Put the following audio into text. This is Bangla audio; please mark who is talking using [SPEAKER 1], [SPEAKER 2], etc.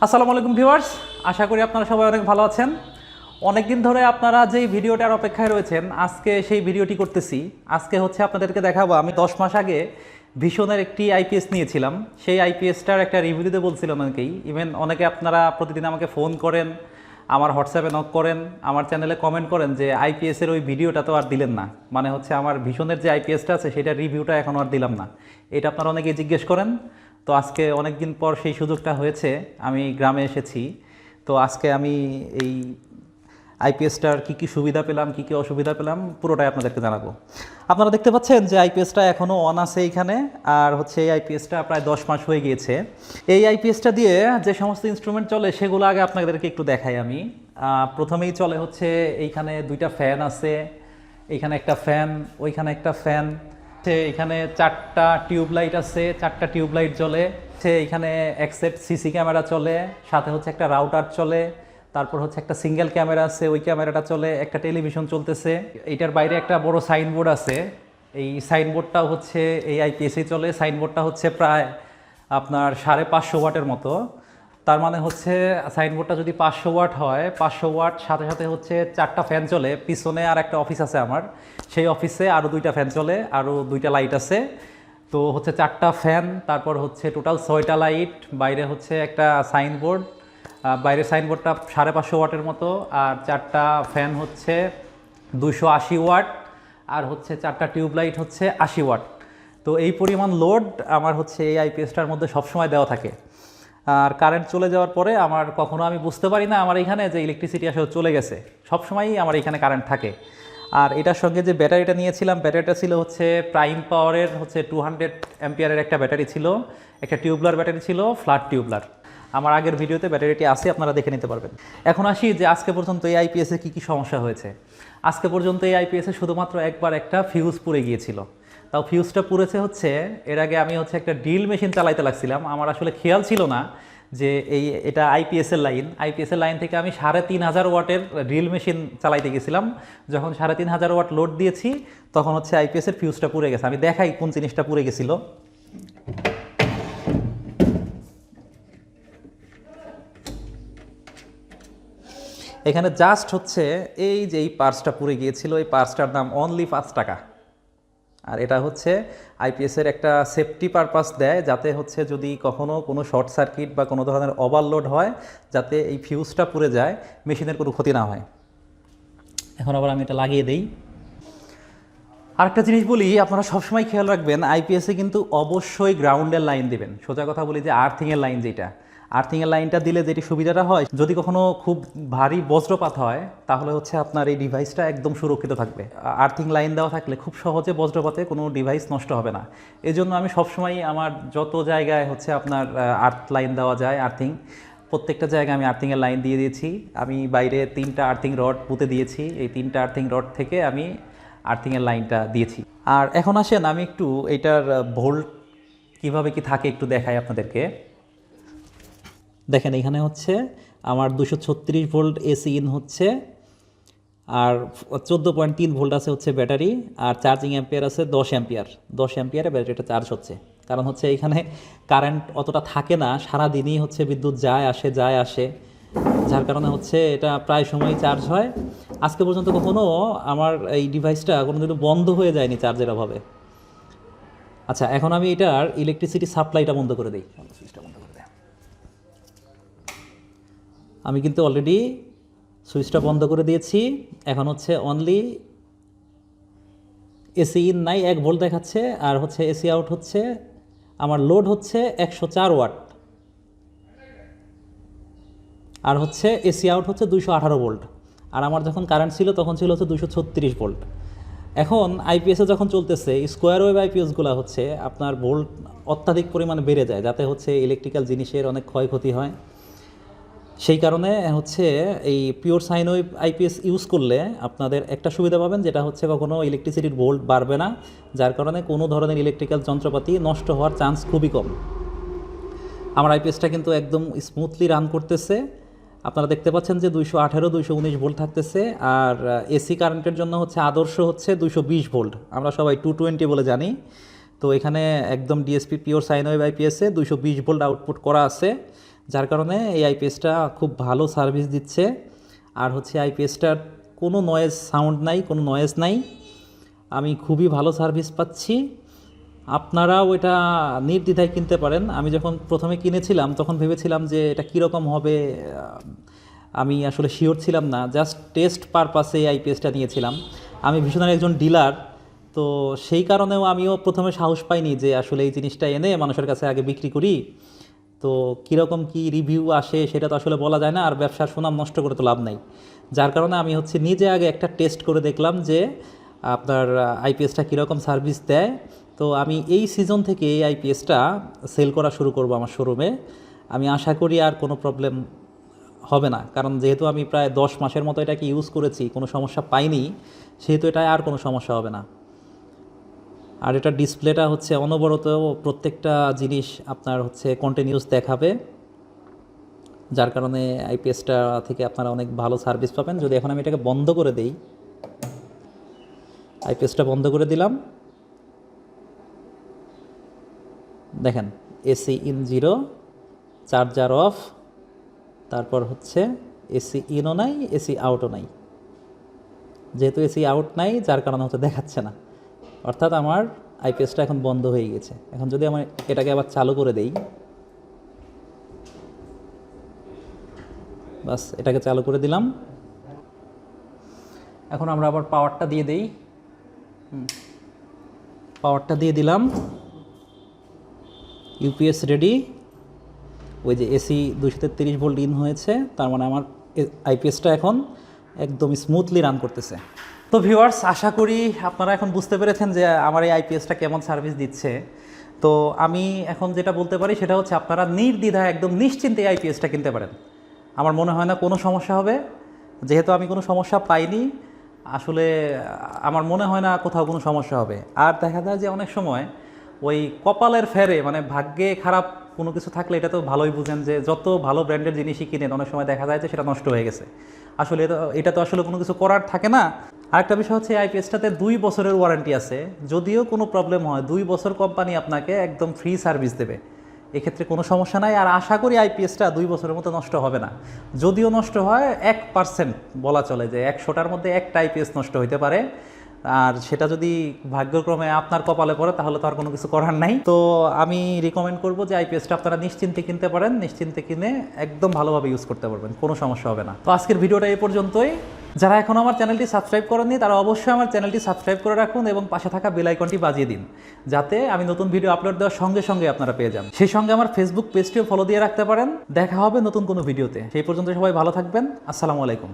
[SPEAKER 1] আসসালামু আলাইকুম ভিউয়ার্স, আশা করি আপনারা সবাই অনেক ভালো আছেন। অনেক দিন ধরে আপনারা যেই ভিডিওটার অপেক্ষায় রয়েছেন, আজকে সেই ভিডিওটি করতেছি। আজকে হচ্ছে আপনাদেরকে দেখাবো আমি 10 মাস আগে ভীষণের একটি আইপিএস নিয়েছিলাম। সেই আইপিএসটার একটা রিভিউ দিতে বলছিলাম অনেকেই, ইভেন অনেকে আপনারা প্রতিদিন আমাকে ফোন করেন, আমার হোয়াটসঅ্যাপে নক করেন, আমার চ্যানেলে কমেন্ট করেন যে আইপিএসের ওই ভিডিওটা তো আর দিলেন না, মানে হচ্ছে আমার ভীষণের যে আইপিএসটা আছে সেটার রিভিউটা এখনও আর দিলাম না। এটা আপনারা অনেকেই জিজ্ঞেস করেন। তো আজকে অনেক দিন পর সেই সুযোগটা হয়েছে, আমি গ্রামে এসেছি। তো আজকে আমি এই আইপিএসটার কী কী সুবিধা পেলাম, কী কী অসুবিধা পেলাম, পুরোটাই আপনাদেরকে জানাবো। আপনারা দেখতে পাচ্ছেন যে আইপিএসটা এখনও অন আছে এইখানে, আর হচ্ছে এই আইপিএসটা প্রায় 10 মাস হয়ে গিয়েছে। এই আইপিএসটা দিয়ে যে সমস্ত ইনস্ট্রুমেন্ট চলে সেগুলো আগে আপনাদেরকে একটু দেখাই আমি। প্রথমেই চলে হচ্ছে এইখানে দুইটা ফ্যান আছে, এইখানে একটা ফ্যান, ওইখানে একটা ফ্যান, এখানে 4টা টিউবলাইট আছে, 4টা টিউবলাইট জ্বলে। এখানে এক সেট সিসি ক্যামেরা চলে, সাথে হচ্ছে একটা রাউটার চলে, তারপর হচ্ছে একটা সিঙ্গেল ক্যামেরা আছে, ওই ক্যামেরাটা চলে, একটা টেলিভিশন চলতেছে। এইটার বাইরে একটা বড় সাইনবোর্ড আছে, এই সাইনবোর্ডটাও হচ্ছে এই আইপিএসে চলে। সাইনবোর্ডটা হচ্ছে প্রায় আপনার 550 ওয়াটের মতো। তার মানে হচ্ছে সাইনবোর্ডটা যদি 500 ওয়াট হয়, 500 ওয়াট সাথে সাথে হচ্ছে 4টা ফ্যান চলে। পিছনে আর একটা অফিস আছে আমার, সেই অফিসে আরও 2টা ফ্যান চলে, আরও 2টা লাইট আছে। তো হচ্ছে 4টা ফ্যান, তারপর হচ্ছে টোটাল 6টা লাইট, বাইরে হচ্ছে একটা সাইনবোর্ড, বাইরের সাইনবোর্ডটা 550 ওয়াটের মতো, আর 4টা ফ্যান হচ্ছে 280 ওয়াট, আর হচ্ছে 4টা টিউবলাইট হচ্ছে 80 ওয়াট। তো এই পরিমাণ লোড আমার হচ্ছে এই আইপিএসটার মধ্যে সবসময় দেওয়া থাকে। আর কারেন্ট চলে যাওয়ার পরে আমার কখনো আমি বুঝতে পারি না আমার এখানে যে ইলেকট্রিসিটি আসলে চলে গেছে, সবসময়ই আমার এখানে কারেন্ট থাকে। আর এটার সঙ্গে যে ব্যাটারিটা নিয়েছিলাম, ব্যাটারিটা ছিল হচ্ছে প্রাইম পাওয়ারের হচ্ছে 200 অ্যাম্পিয়ারের একটা ব্যাটারি ছিল, একটা টিউবলার ব্যাটারি ছিল, ফ্ল্যাট টিউবলার। আমার আগের ভিডিওতে ব্যাটারিটি আছে, আপনারা দেখে নিতে পারবেন। এখন আসি যে আজকে পর্যন্ত এই আইপিএসে কী কী সমস্যা হয়েছে। আজকে পর্যন্ত এই আইপিএসে শুধুমাত্র একবার একটা ফিউজ পুড়ে গিয়েছিল। তাও ফিউজটা পুড়েছে হচ্ছে, এর আগে আমি হচ্ছে একটা ড্রিল মেশিন চালাইতে লাগছিলাম, আমার আসলে খেয়াল ছিল না যে এটা আইপিএসের লাইন। আইপিএসের লাইন থেকে আমি 3500 ওয়াটের ড্রিল মেশিন চালাইতে গেছিলাম। যখন 3500 ওয়াট লোড দিয়েছি তখন হচ্ছে আইপিএসের ফিউজটা পুড়ে গেছে। আমি দেখাই কোন জিনিসটা পুড়ে গেছিল। এখানে জাস্ট হচ্ছে এই যে এই পার্সটা পুড়ে গিয়েছিল, এই পার্সটার দাম অনলি 5 টাকা। আর এটা হচ্ছে আইপিএসের একটা সেফটি পারপাস দেয়, যাতে হচ্ছে যদি কখনো কোনো শর্ট সার্কিট বা কোনো ধরনের ওভারলোড হয়, যাতে এই ফিউজটা পুড়ে যায়, মেশিনের কোনো ক্ষতি না হয়। এখন আবার আমি এটা লাগিয়ে দেই। আরেকটা জিনিস বলি, আপনারা সবসময় খেয়াল রাখবেন আইপিএসে কিন্তু অবশ্যই গ্রাউন্ডের লাইন দিবেন। সোজা কথা বলি যে আর্থিংয়ের লাইন, যেটা আর্থিংয়ের লাইনটা দিলে যেটি সুবিধাটা হয়, যদি কখনো খুব ভারী বজ্রপাত হয় তাহলে হচ্ছে আপনার এই ডিভাইসটা একদম সুরক্ষিত থাকবে। আর্থিং লাইন দেওয়া থাকলে খুব সহজে বজ্রপাতে কোনো ডিভাইস নষ্ট হবে না। এই জন্য আমি সবসময় আমার যত জায়গায় হচ্ছে আপনার আর্থ লাইন দেওয়া যায়, আর্থিং, প্রত্যেকটা জায়গায় আমি আর্থিংয়ের লাইন দিয়ে দিয়েছি। আমি বাইরে 3টা আর্থিং রড পুঁতে দিয়েছি, এই 3টা আর্থিং রড থেকে আমি আর্থিংয়ের লাইনটা দিয়েছি। আর এখন আসেন আমি একটু এটার ভোল্ট কীভাবে কি থাকে একটু দেখাই আপনাদেরকে। দেখেন এখানে হচ্ছে আমার 236 ভোল্ট এসি ইন হচ্ছে, আর 14.3 ভোল্ট আছে হচ্ছে ব্যাটারি, আর চার্জিং অ্যাম্পিয়ার আছে 10 অ্যাম্পিয়ার। 10 অ্যাম্পিয়ারে ব্যাটারিটা চার্জ হচ্ছে। কারণ হচ্ছে এইখানে কারেন্ট অতটা থাকে না, সারাদিনই হচ্ছে বিদ্যুৎ যায় আসে যায় আসে, যার কারণে হচ্ছে এটা প্রায় সময়ই চার্জ হয়। আজকে পর্যন্ত কখনো আমার এই ডিভাইসটা কোনোদিনও বন্ধ হয়ে যায়নি চার্জের অভাবে। আচ্ছা, এখন আমি এটার ইলেকট্রিসিটি সাপ্লাইটা বন্ধ করে দিই। সুইচটা বন্ধ করে দেয়। আমি কিন্তু অলরেডি সুইচটা বন্ধ করে দিয়েছি। এখন হচ্ছে অনলি এসি ইন নাই 1 ভোল্ট দেখাচ্ছে, আর হচ্ছে এসি আউট হচ্ছে, আমার লোড হচ্ছে 104 ওয়াট, আর হচ্ছে এসি আউট হচ্ছে 218 ভোল্ট। আর আমার যখন কারেন্ট ছিল তখন ছিল হচ্ছে 236 ভোল্ট। এখন আইপিএসে যখন চলতেছে, স্কোয়ার ওয়েভ আইপিএসগুলো হচ্ছে আপনার ভোল্ট অত্যাধিক পরিমাণে বেড়ে যায়, যাতে হচ্ছে ইলেকট্রিক্যাল জিনিসের অনেক ক্ষয়ক্ষতি হয়। সেই কারণে হচ্ছে এই pure sine wave IPS use করলে আপনাদের একটা সুবিধা পাবেন, যেটা হচ্ছে কখনো ইলেকট্রিসিটির ভোল্ট বাড়বে না, যার কারণে কোনো ধরনের ইলেকট্রিক্যাল যন্ত্রপাতি নষ্ট হওয়ার চান্স খুবই কম। আমার আইপিএসটা কিন্তু একদম স্মুথলি রান করতেছে। আপনারা দেখতে পাচ্ছেন যে 218 219 ভোল্ট থাকতেছে, আর এসি কারেন্টের জন্য হচ্ছে আদর্শ হচ্ছে 220 ভোল্ট, আমরা সবাই 220 বলে জানি। তো এখানে একদম ডিএসপি পিওর সাইন ওয়েভ আইপিএসে 220 ভোল্ট আউটপুট করা আছে। যার কারণে এই আইপিএসটা খুব ভালো সার্ভিস দিচ্ছে। আর হচ্ছে আইপিএসটার কোনো নয়েজ সাউন্ড নাই, কোনো নয়েজ নাই, আমি খুবই ভালো সার্ভিস পাচ্ছি। আপনারাও এটা নির্দ্বিধায় কিনতে পারেন। আমি যখন প্রথমে কিনেছিলাম তখন ভেবেছিলাম যে এটা কীরকম হবে, আমি আসলে শিওর ছিলাম না, জাস্ট টেস্ট পারপাসে এই আইপিএসটা নিয়েছিলাম। আমি ভীষণের একজন ডিলার, তো সেই কারণেও আমিও প্রথমে সাহস পাইনি যে আসলে এই জিনিসটা এনে মানুষের কাছে আগে বিক্রি করি। তো কীরকম কী রিভিউ আসে সেটা তো আসলে বলা যায় না, আর ব্যবসার সুনাম নষ্ট করে তো লাভ নাই। যার কারণে আমি হচ্ছে নিজে আগে একটা টেস্ট করে দেখলাম যে আপনার আইপিএসটা কীরকম সার্ভিস দেয়। তো আমি এই সিজন থেকে এই আইপিএসটা সেল করা শুরু করব আমার শোরুমে। আমি আশা করি আর কোনো প্রবলেম হবে না, কারণ যেহেতু আমি প্রায় 10 মাসের মতো এটাকে ইউজ করেছি, কোনো সমস্যা পাইনি, সেহেতু এটায় আর কোনো সমস্যা হবে না। আর এটা ডিসপ্লেটা হচ্ছে অনবরত প্রত্যেকটা জিনিস আপনার হচ্ছে কন্টিনিউস দেখাবে, যার কারণে আইপিএসটা থেকে আপনারা অনেক ভালো সার্ভিস পাবেন। যদি এখন আমি এটাকে বন্ধ করে দেই, আইপিএসটা বন্ধ করে দিলাম, দেখেন এসি ইন 0, চার্জার অফ, তারপর হচ্ছে এসি ইনও নাই, এসি আউটও নাই। যেহেতু এসি আউট নাই, যার কারণে হচ্ছে দেখাচ্ছে না, অর্থাৎ আমার আইপিএসটা এখন বন্ধ হয়ে গেছে। এখন যদি আমি এটাকে আবার চালু করে দেই, বাস এটাকে চালু করে দিলাম। এখন আমরা আবার পাওয়ারটা দিয়ে দেই, পাওয়ারটা দিয়ে দিলাম, ইউপিএস রেডি। ওই যে এসি 233 ভোল্ট ইন হয়েছে, তার মানে আমার আইপিএসটা এখন একদম স্মুথলি রান করতেছে। তো ভিউয়ার্স, আশা করি আপনারা এখন বুঝতে পেরেছেন যে আমার এই আইপিএসটা কেমন সার্ভিস দিচ্ছে। তো আমি এখন যেটা বলতে পারি সেটা হচ্ছে আপনারা নির্দ্বিধায় একদম নিশ্চিন্তে এই আইপিএসটা কিনতে পারেন। আমার মনে হয় না কোনো সমস্যা হবে, যেহেতু আমি কোনো সমস্যা পাইনি। আসলে আমার মনে হয় না কোথাও কোনো সমস্যা হবে। আর দেখা যায় যে অনেক সময় ওই কপালের ফেরে, মানে ভাগ্যে খারাপ কোনো কিছু থাকলে, এটা তো ভালোই বুঝেন যে যত ভালো ব্র্যান্ডের জিনিসই কিনেন অনেক সময় দেখা যায় যে সেটা নষ্ট হয়ে গেছে। আসলে এটা তো আসলে কোনো কিছু করার থাকে না। আরেকটা বিষয় হচ্ছে আইপিএসটাতে 2 বছরের ওয়ারেন্টি আছে। যদিও কোনো প্রবলেম হয় 2 বছর কোম্পানি আপনাকে একদম ফ্রি সার্ভিস দেবে, এক্ষেত্রে কোনো সমস্যা নাই। আর আশা করি আইপিএসটা 2 বছরের মতো নষ্ট হবে না। যদিও নষ্ট হয় 1% বলা চলে, যে 100টার মধ্যে একটা আইপিএস নষ্ট হইতে পারে। আর সেটা যদি ভাগ্যক্রমে আপনার কপালে পড়ে তাহলে তো আর কোনো কিছু করার নাই। তো আমি রিকমেন্ড করবো যে আইপিএসটা আপনারা নিশ্চিন্তে কিনতে পারেন, নিশ্চিন্তে কিনে একদম ভালোভাবে ইউজ করতে পারবেন, কোনো সমস্যা হবে না। তো আজকের ভিডিওটা এই পর্যন্তই। যারা এখনও আমার চ্যানেলটি সাবস্ক্রাইব করেননি তারা অবশ্যই আমার চ্যানেলটি সাবস্ক্রাইব করে রাখুন এবং পাশে থাকা বেল আইকনটি বাজিয়ে দিন, যাতে আমি নতুন ভিডিও আপলোড দেওয়ার সঙ্গে সঙ্গে আপনারা পেয়ে যান। সেই সঙ্গে আমার ফেসবুক পেজটিও ফলো দিয়ে রাখতে পারেন। দেখা হবে নতুন কোনো ভিডিওতে। সেই পর্যন্ত সবাই ভালো থাকবেন। আসসালামু আলাইকুম।